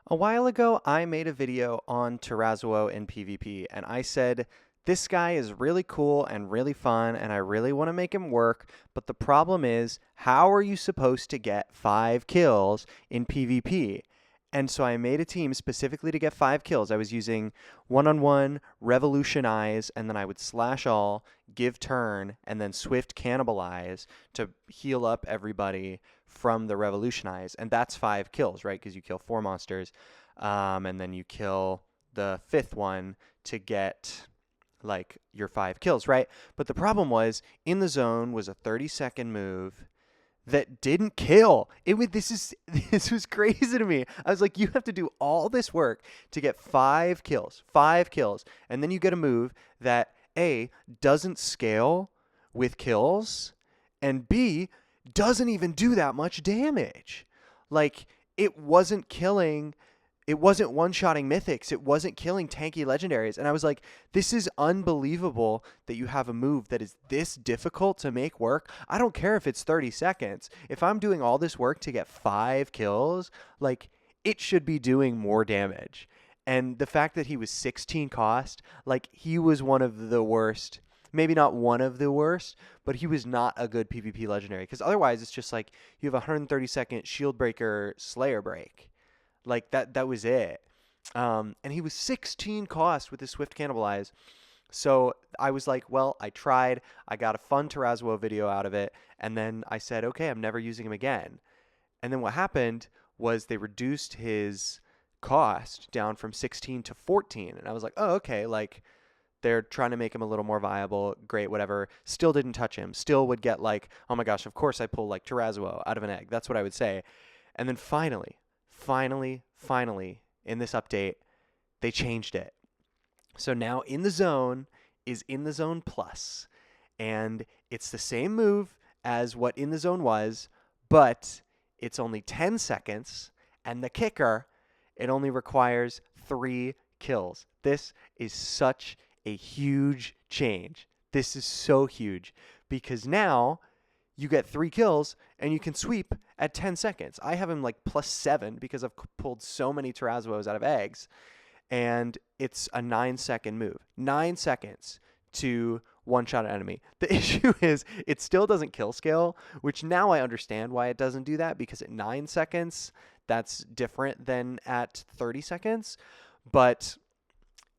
A while ago, I made a video on Torazuo in PvP, and I said, this guy is really cool and really fun, and I really want to make him work, but the problem is, how are you supposed to get 5 kills in PvP? And so I made a team specifically to get 5 kills. I was using one-on-one, revolutionize, and then I would slash all, give turn, and then swift cannibalize to heal up everybody from the revolutionize. And that's 5 kills, right? Because you kill 4 monsters, and then you kill the 5th one to get like your 5 kills, right? But the problem was, in the zone was a 30-second move that didn't kill. This was crazy to me. I was like, you have to do all this work to get 5 kills, and then you get a move that A, doesn't scale with kills, and B, doesn't even do that much damage. Like, it wasn't killing, it wasn't one-shotting mythics, it wasn't killing tanky legendaries. And I was like, this is unbelievable that you have a move that is this difficult to make work. I don't care if it's 30 seconds. If I'm doing all this work to get 5 kills, like, it should be doing more damage. And the fact that he was 16 cost, like, he was one of the worst. Maybe not one of the worst, but he was not a good PvP legendary. Because otherwise, it's just like you have a 130-second shield breaker Slayer break. Like, that was it. And he was 16 cost with his Swift Cannibalize. So I was like, well, I tried. I got a fun Torazuo video out of it. And then I said, okay, I'm never using him again. And then what happened was they reduced his cost down from 16 to 14. And I was like, oh, okay, like, they're trying to make him a little more viable. Great, whatever. Still didn't touch him. Still would get like, oh my gosh, of course I pull like Torazuo out of an egg. That's what I would say. And then finally, in this update, they changed it. So now In the Zone is In the Zone Plus. And it's the same move as what In the Zone was, but it's only 10 seconds. And the kicker, it only requires 3 kills. This is such a huge change. This is so huge because now you get 3 kills and you can sweep at 10 seconds. I have him like +7 because I've pulled so many Torazuos out of eggs, and it's a 9-second move. 9 seconds to one-shot an enemy. The issue is it still doesn't kill scale, which now I understand why it doesn't do that, because at 9 seconds, that's different than at 30 seconds.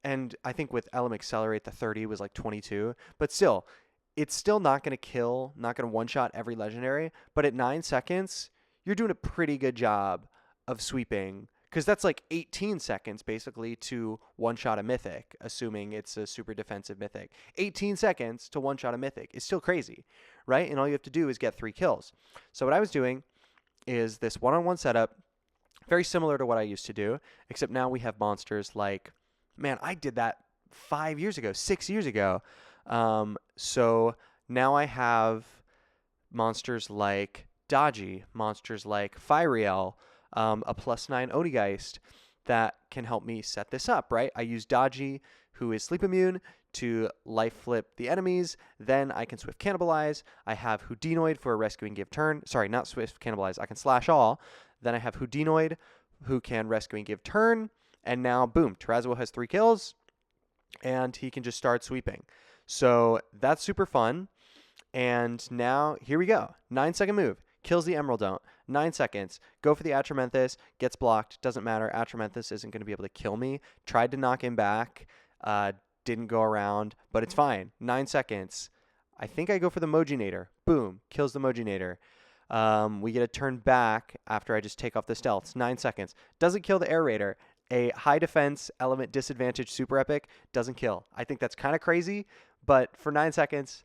And I think with Element Accelerate, the 30 was like 22. But still, it's still not going to kill, not going to one-shot every legendary. But at 9 seconds, you're doing a pretty good job of sweeping, because that's like 18 seconds basically to one-shot a mythic, assuming it's a super defensive mythic. 18 seconds to one-shot a mythic is still crazy, right? And all you have to do is get 3 kills. So what I was doing is this one-on-one setup, very similar to what I used to do, except now we have monsters like, man, I did that 5 years ago, 6 years ago. So now I have monsters like Dodgy, monsters like Fyriel, a +9 Odigeist that can help me set this up, right? I use Dodgy, who is sleep immune, to life flip the enemies. Then I can swift cannibalize. I have Houdinoid for a rescue and give turn. Sorry, not swift cannibalize. I can slash all. Then I have Houdinoid, who can rescue and give turn. And now, boom, Torazuo has 3 kills, and he can just start sweeping. So that's super fun. And now, here we go. 9-second move. Kills the Emerald Don't. 9 seconds. Go for the Atramenthus. Gets blocked. Doesn't matter. Atramenthus isn't going to be able to kill me. Tried to knock him back. Didn't go around, but it's fine. 9 seconds. I think I go for the Mojinator. Boom. Kills the Mojinator. We get a turn back after I just take off the stealths. 9 seconds. Doesn't kill the Air Raider. A high defense element disadvantage super epic doesn't kill. I think that's kind of crazy, but for 9 seconds,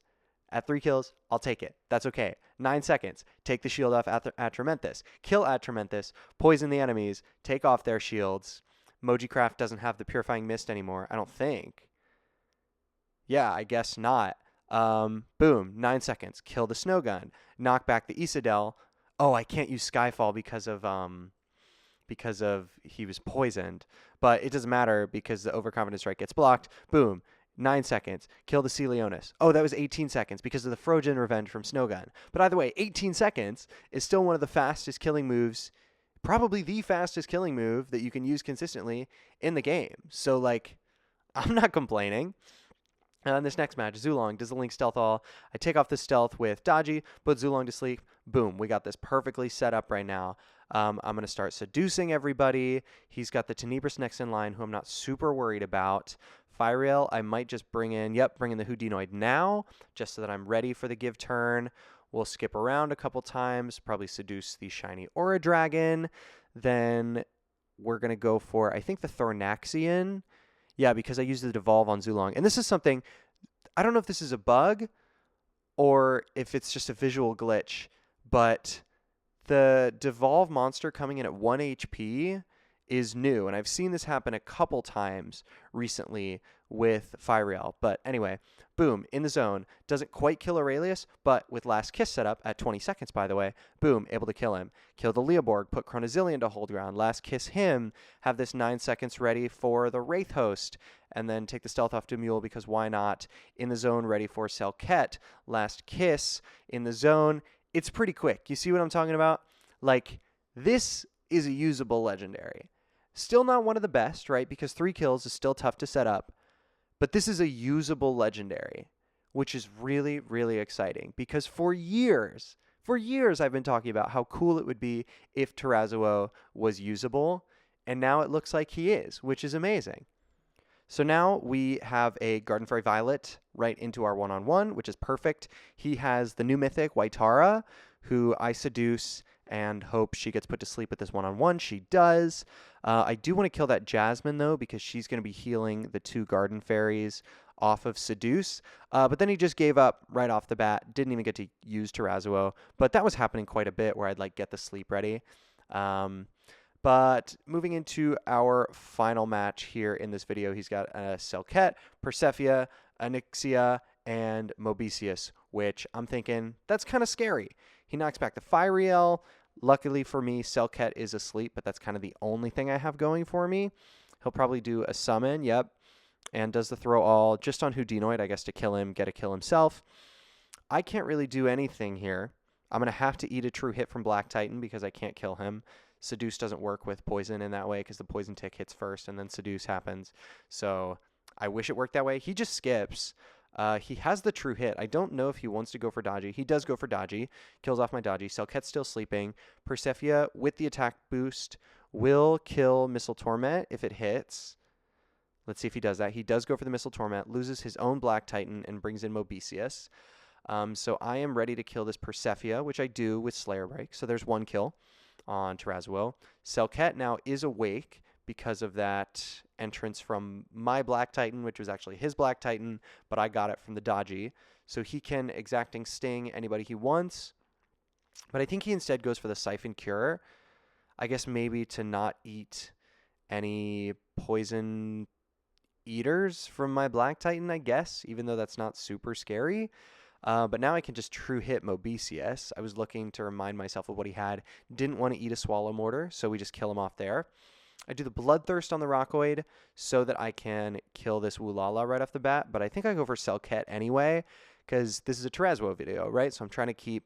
at 3 kills, I'll take it. That's okay. 9 seconds. Take the shield off Atramenthus. Kill Atramenthus. Poison the enemies. Take off their shields. Mojicraft doesn't have the Purifying Mist anymore, I don't think. Yeah, I guess not. Boom. 9 seconds. Kill the Snow Gun. Knock back the Isadel. Oh, I can't use Skyfall because of he was poisoned. But it doesn't matter because the Overconfident Strike gets blocked. Boom. 9 seconds. Kill the Celeonis. Oh, that was 18 seconds because of the Frozen Revenge from Snowgun. But either way, 18 seconds is still one of the fastest killing moves, probably the fastest killing move that you can use consistently in the game. So, like, I'm not complaining. In this next match, Zulong does the Link Stealth All. I take off the stealth with Dodgy, put Zulong to sleep. Boom, we got this perfectly set up right now. I'm going to start seducing everybody. He's got the Tenebris next in line, who I'm not super worried about. Firail, I might just bring in the Houdinoid now, just so that I'm ready for the give turn. We'll skip around a couple times, probably seduce the shiny Aura Dragon. Then we're going to go for, I think, the Thornaxian. Yeah, because I used the Devolve on Zulong. And this is something, I don't know if this is a bug or if it's just a visual glitch, but the Devolve monster coming in at 1 HP is new. And I've seen this happen a couple times recently with Firail. But anyway, boom, in the zone. Doesn't quite kill Aurelius, but with Last Kiss set up at 20 seconds, by the way, boom, able to kill him. Kill the Leoborg, put Chronozillion to hold ground. Last Kiss him, have this 9 seconds ready for the Wraith Host, and then take the stealth off to Mule because why not? In the zone, ready for Selket. Last Kiss in the zone. It's pretty quick. You see what I'm talking about? Like, this is a usable legendary. Still not one of the best, right? Because 3 kills is still tough to set up. But this is a usable legendary, which is really, really exciting. Because for years I've been talking about how cool it would be if Torazuo was usable. And now it looks like he is, which is amazing. So now we have a Garden Fairy Violet right into our one-on-one, which is perfect. He has the new mythic, Waitara, who I seduce and hope she gets put to sleep with this one-on-one. She does. I do want to kill that Jasmine, though, because she's going to be healing the 2 Garden Fairies off of Seduce. But then he just gave up right off the bat. Didn't even get to use Torazuo. But that was happening quite a bit where I'd, like, get the sleep ready. But moving into our final match here in this video, he's got Selket, Persephia, Onyxia, and Mobesius, which I'm thinking, that's kind of scary. He knocks back the Firail. Luckily for me, Selket is asleep, but that's kind of the only thing I have going for me. He'll probably do a summon, yep, and does the throw all just on Houdinoid, I guess, to kill him, get a kill himself. I can't really do anything here. I'm going to have to eat a true hit from Black Titan because I can't kill him. Seduce doesn't work with poison in that way because the poison tick hits first and then Seduce happens. So I wish it worked that way. He just skips. He has the true hit. I don't know if he wants to go for Dodgy. He does go for Dodgy. Kills off my Dodgy. Selket's still sleeping. Persephia with the attack boost will kill Missile Torment if it hits. Let's see if he does that. He does go for the Missile Torment, loses his own Black Titan, and brings in Mobesius. So I am ready to kill this Persephia, which I do with Slayer Break. So there's 1 kill on Torazuo. Selket now is awake because of that entrance from my Black Titan, which was actually his Black Titan, but I got it from the Dodgy. So he can Exacting Sting anybody he wants. But I think he instead goes for the Siphon Cure. I guess maybe to not eat any poison eaters from my Black Titan, I guess, even though that's not super scary. But now I can just true hit Mobesius. I was looking to remind myself of what he had. Didn't want to eat a Swallow Mortar, so we just kill him off there. I do the Bloodthirst on the Rockoid so that I can kill this Woolala right off the bat, but I think I go for Selket anyway, because this is a Torazuo video, right? So I'm trying to keep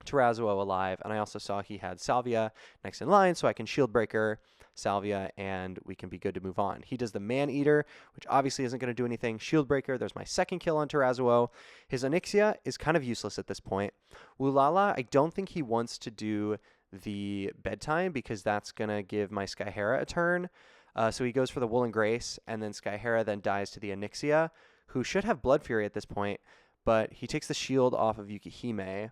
Torazuo alive, and I also saw he had Salvia next in line, so I can Shield Breaker Salvia, and we can be good to move on. He does the Man-Eater, which obviously isn't going to do anything. Shield Breaker, there's my 2nd kill on Torazuo. His Onyxia is kind of useless at this point. Woolala, I don't think he wants to do the Bedtime because that's going to give my Skyhera a turn. So he goes for the Woolen Grace, and then Skyhera then dies to the Onyxia, who should have Blood Fury at this point, but he takes the shield off of Yukihime.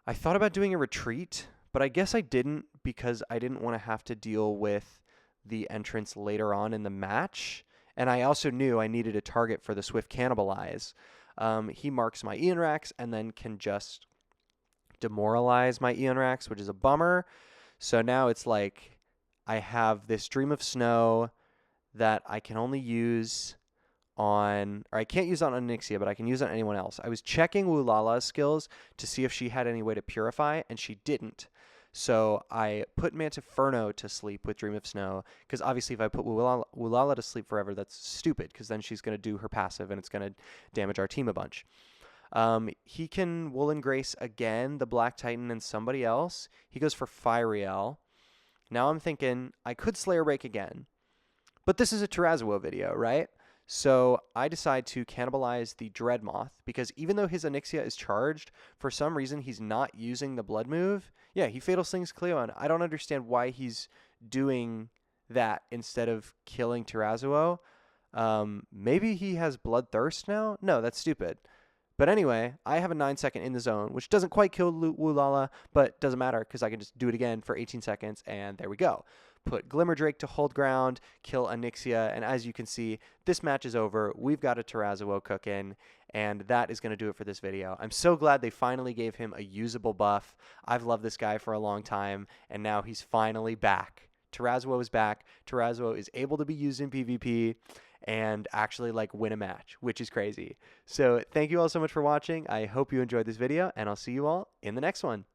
I thought about doing a retreat, but I guess I didn't because I didn't want to have to deal with the entrance later on in the match. And I also knew I needed a target for the Swift Cannibalize. He marks my Eonrax and then can just demoralize my Eonrax, which is a bummer. So now it's like I have this Dream of Snow that I can only use on, or I can't use on Onyxia, but I can use on anyone else. I was checking Woolala's skills to see if she had any way to purify, and she didn't. So I put Mantiferno to sleep with Dream of Snow, because obviously if I put Woolala to sleep forever, that's stupid, because then she's going to do her passive, and it's going to damage our team a bunch. He can Woolen Grace again, the Black Titan, and somebody else. He goes for Firiel. Now I'm thinking I could Slayer Rake again. But this is a Torazuo video, right? So I decide to cannibalize the Dreadmoth because even though his Onyxia is charged, for some reason he's not using the blood move. Yeah, he Fatal Slings Cleo, and I don't understand why he's doing that instead of killing Torazuo. Maybe he has Bloodthirst now? No, that's stupid. But anyway, I have a 9-second in the zone, which doesn't quite kill Wulala, but doesn't matter because I can just do it again for 18 seconds, and there we go. Put Glimmer Drake to hold ground, kill Onyxia, and as you can see, this match is over. We've got a Torazuo cooking, and that is going to do it for this video. I'm so glad they finally gave him a usable buff. I've loved this guy for a long time, and now he's finally back. Torazuo is back. Torazuo is able to be used in PvP and actually like win a match, which is crazy. So thank you all so much for watching. I hope you enjoyed this video, and I'll see you all in the next one.